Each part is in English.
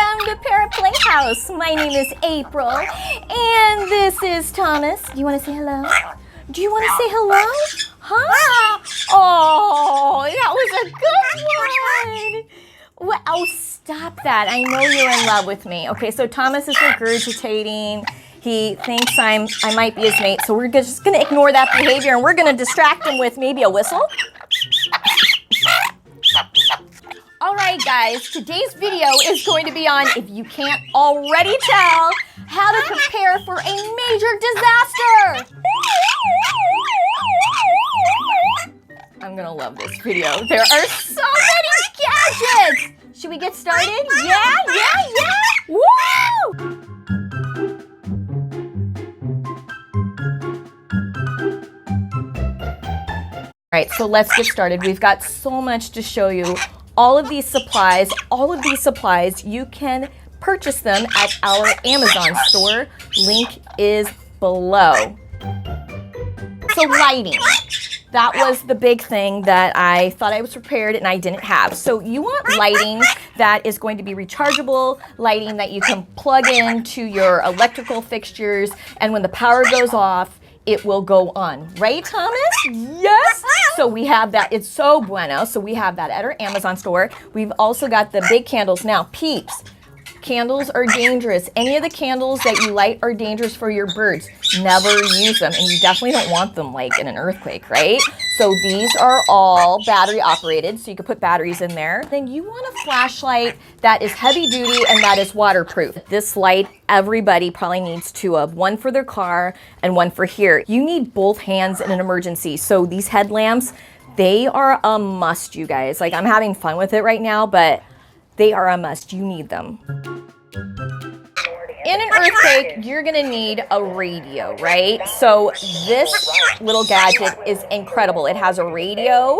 Welcome to Parrot Playhouse. My name is April, and this is Thomas. Do you want to say hello? Do you want to say hello? Huh? Oh, that was a good one. Well, oh, stop that. I know you're in love with me. Okay, so Thomas is regurgitating. He thinks I might be his mate, so we're just going to ignore that behavior, and we're going to distract him with maybe a whistle. All right, guys, today's video is going to be on, if you can't already tell, how to prepare for a major disaster. I'm gonna love this video. There are so many gadgets. Should we get started? Yeah. Woo! All right, so let's get started. We've got so much to show you. All of these supplies, you can purchase them at our Amazon store. Link is below. So lighting. That was the big thing that I thought I was prepared and I didn't have. So you want lighting that is going to be rechargeable, lighting that you can plug into your electrical fixtures, and when the power goes off, it will go on. Right, Thomas? Yes? So we have that. It's so bueno. So we have that at our Amazon store. We've also got the big candles. Now, peeps, candles are dangerous. Any of the candles that you light are dangerous for your birds. Never use them. And you definitely don't want them like in an earthquake, right? So these are all battery operated, so you can put batteries in there. Then you want a flashlight that is heavy duty and that is waterproof. This light, everybody probably needs two of, one for their car and one for here. You need both hands in an emergency. So these headlamps, they are a must, you guys. Like, I'm having fun with it right now, but they are a must. You need them. In an earthquake, you're gonna need a radio, right? So this little gadget is incredible. It has a radio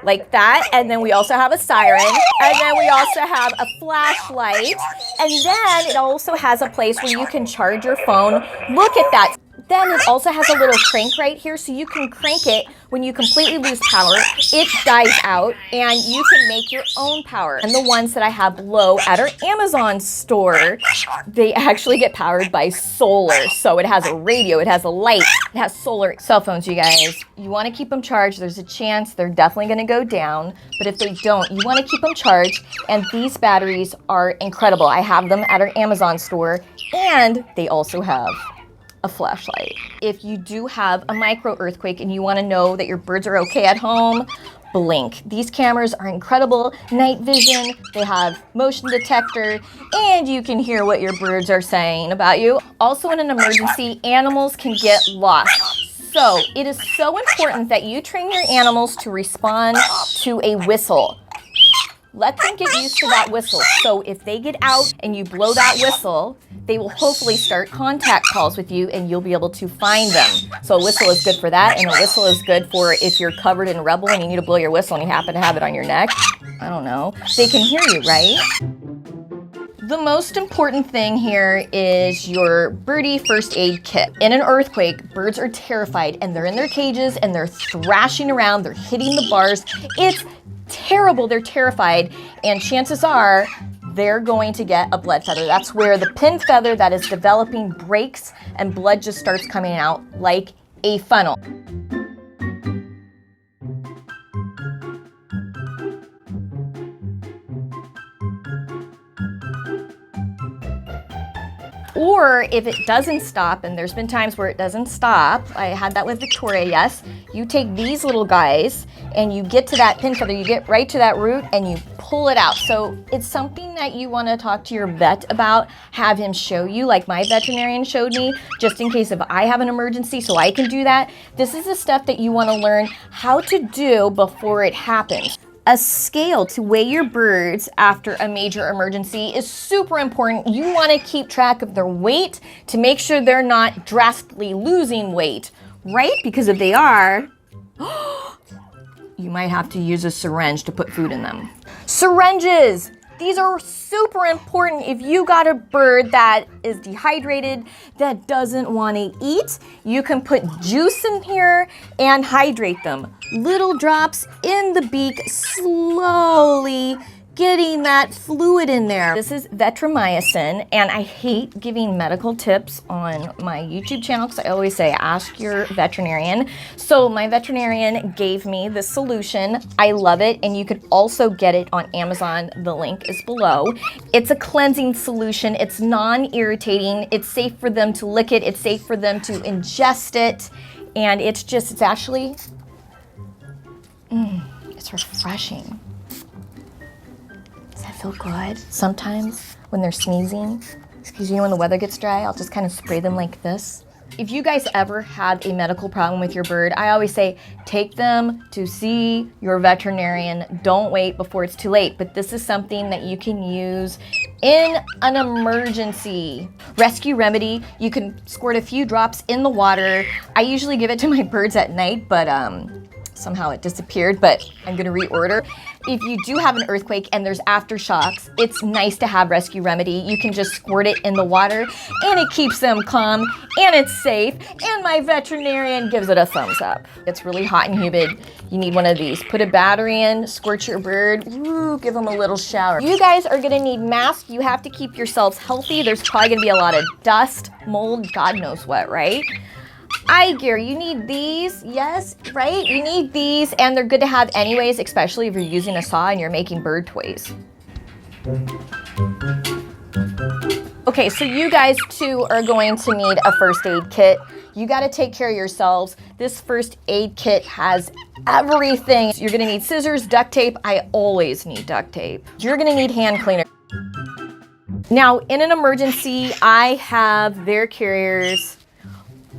like that, and then we also have a siren, and then we also have a flashlight, and then it also has a place where you can charge your phone. Look at that. Then it also has a little crank right here, so you can crank it when you completely lose power. It dies out, and you can make your own power. And the ones that I have below at our Amazon store, they actually get powered by solar. So it has a radio, it has a light, it has solar. Cell phones, you guys, you want to keep them charged. There's a chance they're definitely going to go down, but if they don't, you want to keep them charged. And these batteries are incredible. I have them at our Amazon store, and they also have a flashlight. If you do have a micro earthquake and you want to know that your birds are okay at home, blink. These cameras are incredible. Night vision, they have motion detector, and you can hear what your birds are saying about you. Also, in an emergency, animals can get lost. So it is so important that you train your animals to respond to a whistle. Let them get used to that whistle. So if they get out and you blow that whistle, they will hopefully start contact calls with you and you'll be able to find them. So a whistle is good for that, and a whistle is good for if you're covered in rubble and you need to blow your whistle and you happen to have it on your neck. I don't know. They can hear you, right? The most important thing here is your birdie first aid kit. In an earthquake, birds are terrified and they're in their cages and they're thrashing around, they're hitting the bars. It's terrible, they're terrified, and chances are they're going to get a blood feather. That's where the pin feather that is developing breaks and blood just starts coming out like a funnel. Or if it doesn't stop, and there's been times where it doesn't stop, I had that with Victoria, yes, you take these little guys and you get to that pin feather, you get right to that root and you pull it out. So it's something that you want to talk to your vet about, have him show you, like my veterinarian showed me, just in case if I have an emergency so I can do that. This is the stuff that you want to learn how to do before it happens. A scale to weigh your birds after a major emergency is super important. You want to keep track of their weight to make sure they're not drastically losing weight, right? Because if they are, you might have to use a syringe to put food in them. Syringes! These are super important if you got a bird that is dehydrated, that doesn't want to eat. You can put juice in here and hydrate them. Little drops in the beak, slowly getting that fluid in there. This is vetrimycin, and I hate giving medical tips on my YouTube channel because I always say ask your veterinarian. So my veterinarian gave me this solution. I love it, and you could also get it on Amazon. The link is below. It's a cleansing solution. It's non-irritating. It's safe for them to lick it. It's safe for them to ingest it, and it's actually, it's refreshing. Feel good. Sometimes when they're sneezing, because you know when the weather gets dry, I'll just kind of spray them like this. If you guys ever have a medical problem with your bird, I always say take them to see your veterinarian. Don't wait before it's too late. But this is something that you can use in an emergency. Rescue remedy, you can squirt a few drops in the water. I usually give it to my birds at night, but somehow it disappeared, but I'm gonna reorder. If you do have an earthquake and there's aftershocks, it's nice to have rescue remedy. You can just squirt it in the water and it keeps them calm and it's safe, and my veterinarian gives it a thumbs up. It's really hot and humid. You need one of these. Put a battery in, squirt your bird, woo, give them a little shower. You guys are gonna need masks. You have to keep yourselves healthy. There's probably gonna be a lot of dust, mold, God knows what, right? Eye gear, you need these, yes, right? You need these, and they're good to have anyways, especially if you're using a saw and you're making bird toys. Okay, so you guys too are going to need a first aid kit. You gotta take care of yourselves. This first aid kit has everything. You're gonna need scissors, duct tape. I always need duct tape. You're gonna need hand cleaner. Now, in an emergency, I have their carriers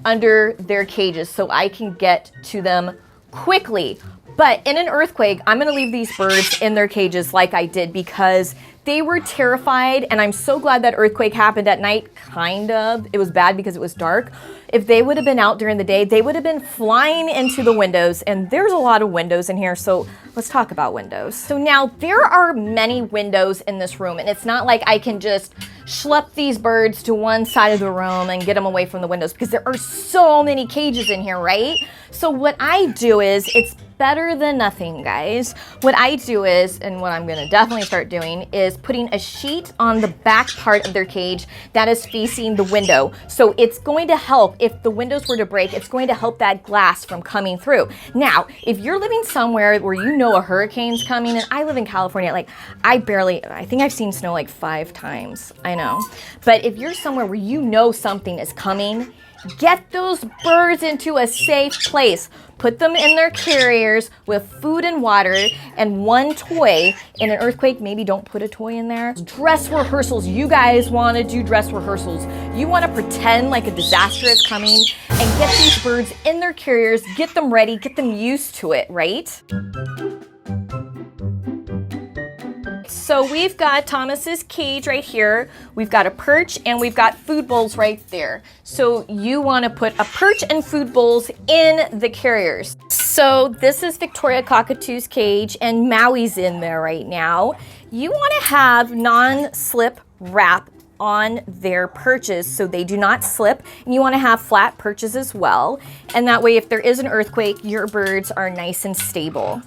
under their cages so I can get to them quickly. But in an earthquake, I'm gonna leave these birds in their cages like I did because they were terrified, and I'm so glad that earthquake happened at night, kind of. It was bad because it was dark. If they would have been out during the day, they would have been flying into the windows, and there's a lot of windows in here, so let's talk about windows. So now there are many windows in this room, and it's not like I can just schlep these birds to one side of the room and get them away from the windows because there are so many cages in here, right? So what I do is, it's better than nothing, guys. What I do is, and what I'm gonna definitely start doing, is putting a sheet on the back part of their cage that is facing the window. So it's going to help if the windows were to break, it's going to help that glass from coming through. Now, if you're living somewhere where you know a hurricane's coming, and I live in California, like I think I've seen snow like 5 times, I know. But if you're somewhere where you know something is coming, get those birds into a safe place. Put them in their carriers with food and water and one toy. In an earthquake, maybe don't put a toy in there. Dress rehearsals. You guys want to do dress rehearsals. You want to pretend like a disaster is coming and get these birds in their carriers, get them ready, get them used to it, right? So we've got Thomas's cage right here. We've got a perch and we've got food bowls right there. So you want to put a perch and food bowls in the carriers. So this is Victoria Cockatoo's cage and Maui's in there right now. You want to have non-slip wrap on their perches so they do not slip, and you want to have flat perches as well. And that way, if there is an earthquake, your birds are nice and stable.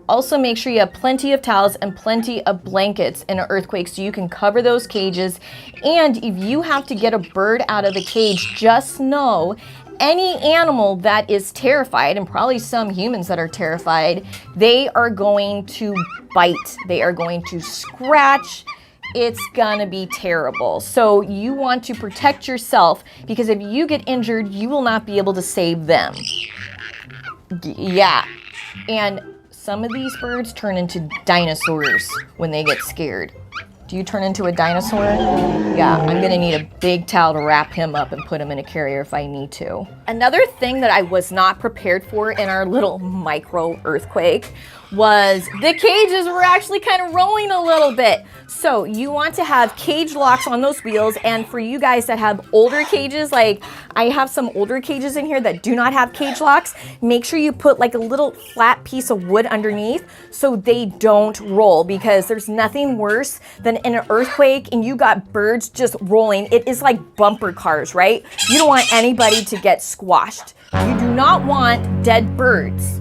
Also, make sure you have plenty of towels and plenty of blankets in an earthquake so you can cover those cages. And if you have to get a bird out of the cage, just know any animal that is terrified, and probably some humans that are terrified, they are going to bite. They are going to scratch. It's gonna be terrible. So you want to protect yourself, because if you get injured, you will not be able to save them. Yeah. And some of these birds turn into dinosaurs when they get scared. Do you turn into a dinosaur? Yeah, I'm gonna need a big towel to wrap him up and put him in a carrier if I need to. Another thing that I was not prepared for in our little micro earthquake was the cages were actually kind of rolling a little bit. So you want to have cage locks on those wheels, and for you guys that have older cages, like I have some older cages in here that do not have cage locks, make sure you put like a little flat piece of wood underneath so they don't roll, because there's nothing worse than in an earthquake and you got birds just rolling. It is like bumper cars, right? You don't want anybody to get squashed. You do not want dead birds.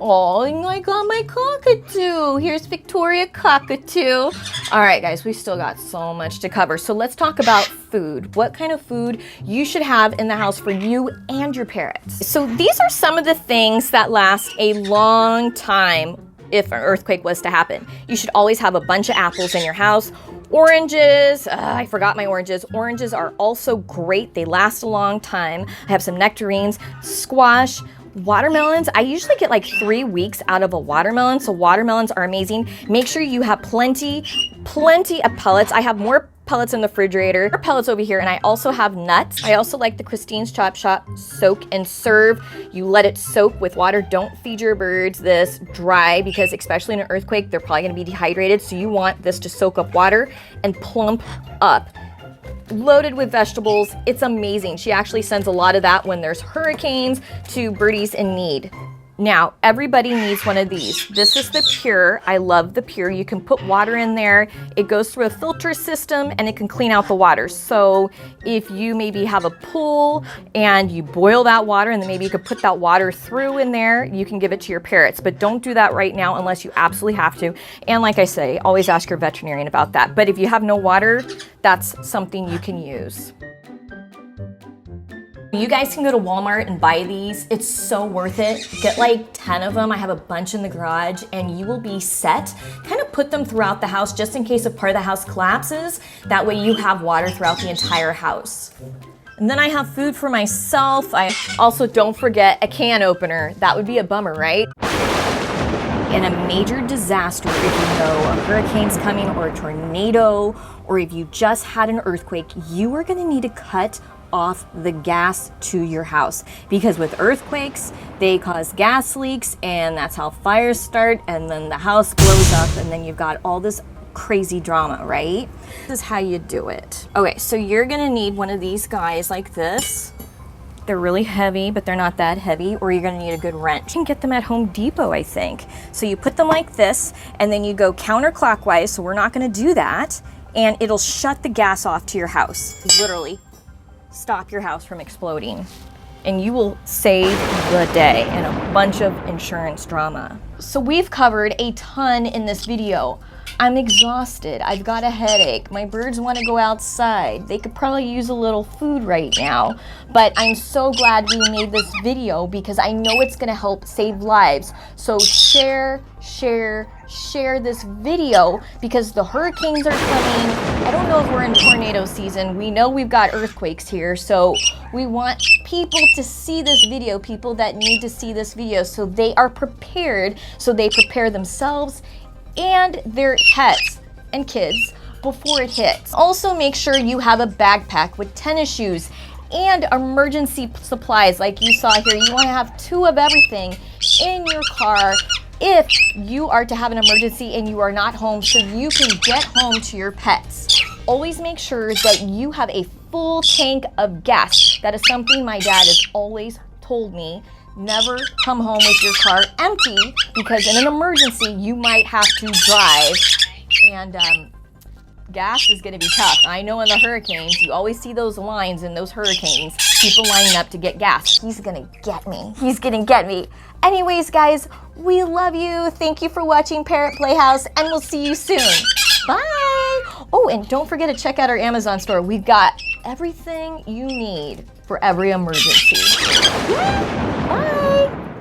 Oh, I got my cockatoo. Here's Victoria Cockatoo. All right, guys, we still got so much to cover. So let's talk about food. What kind of food you should have in the house for you and your parrots. So these are some of the things that last a long time if an earthquake was to happen. You should always have a bunch of apples in your house. Oranges, I forgot my oranges. Oranges are also great. They last a long time. I have some nectarines, squash, watermelons. I usually get like 3 weeks out of a watermelon, so watermelons are amazing. Make sure you have plenty of pellets. I have more pellets in the refrigerator, more pellets over here, and I also have nuts. I also like the Christine's Chop Shop soak and serve. You let it soak with water. Don't feed your birds this dry because especially in an earthquake, they're probably gonna be dehydrated, so you want this to soak up water and plump up. Loaded with vegetables. It's amazing. She actually sends a lot of that when there's hurricanes to birdies in need. Now, everybody needs one of these. This is the Pure. I love the Pure. You can put water in there. It goes through a filter system and it can clean out the water. So if you maybe have a pool and you boil that water and then maybe you could put that water through in there, you can give it to your parrots. But don't do that right now unless you absolutely have to. And like I say, always ask your veterinarian about that. But if you have no water, that's something you can use. You guys can go to Walmart and buy these. It's so worth it. Get like 10 of them. I have a bunch in the garage and you will be set. Kind of put them throughout the house just in case a part of the house collapses. That way you have water throughout the entire house. And then I have food for myself. I also don't forget a can opener. That would be a bummer, right? In a major disaster, if you know a hurricane's coming or a tornado, or if you just had an earthquake, you are gonna need to cut off the gas to your house, because with earthquakes they cause gas leaks and that's how fires start, and then the house blows up and then you've got all this crazy drama, right? This is how you do it. Okay, so you're gonna need one of these guys like this. They're really heavy, but they're not that heavy, or you're gonna need a good wrench. You can get them at Home Depot, I think. So you put them like this and then you go counterclockwise, so we're not gonna do that, and it'll shut the gas off to your house. Literally stop your house from exploding, and you will save the day and a bunch of insurance drama. So we've covered a ton in this video. I'm exhausted. I've got a headache. My birds want to go outside. They could probably use a little food right now, but I'm so glad we made this video because I know it's going to help save lives. So share this video because the hurricanes are coming. I don't know if we're in tornado season. We know we've got earthquakes here, so we want people to see this video, people that need to see this video so they are prepared, so they prepare themselves and their pets and kids before it hits. Also, make sure you have a backpack with tennis shoes and emergency supplies like you saw here. You want to have 2 of everything in your car if you are to have an emergency and you are not home, so you can get home to your pets. Always make sure that you have a full tank of gas. That is something my dad has always told me. Never come home with your car empty, because in an emergency you might have to drive, and gas is going to be tough. I know in the hurricanes you always see those lines in those hurricanes, people lining up to get gas. He's gonna get me. He's gonna get me. Anyways, guys, we love you. Thank you for watching Parrot Playhouse, and we'll see you soon. Bye. Oh, and don't forget to check out our Amazon store. We've got everything you need for every emergency. Bye.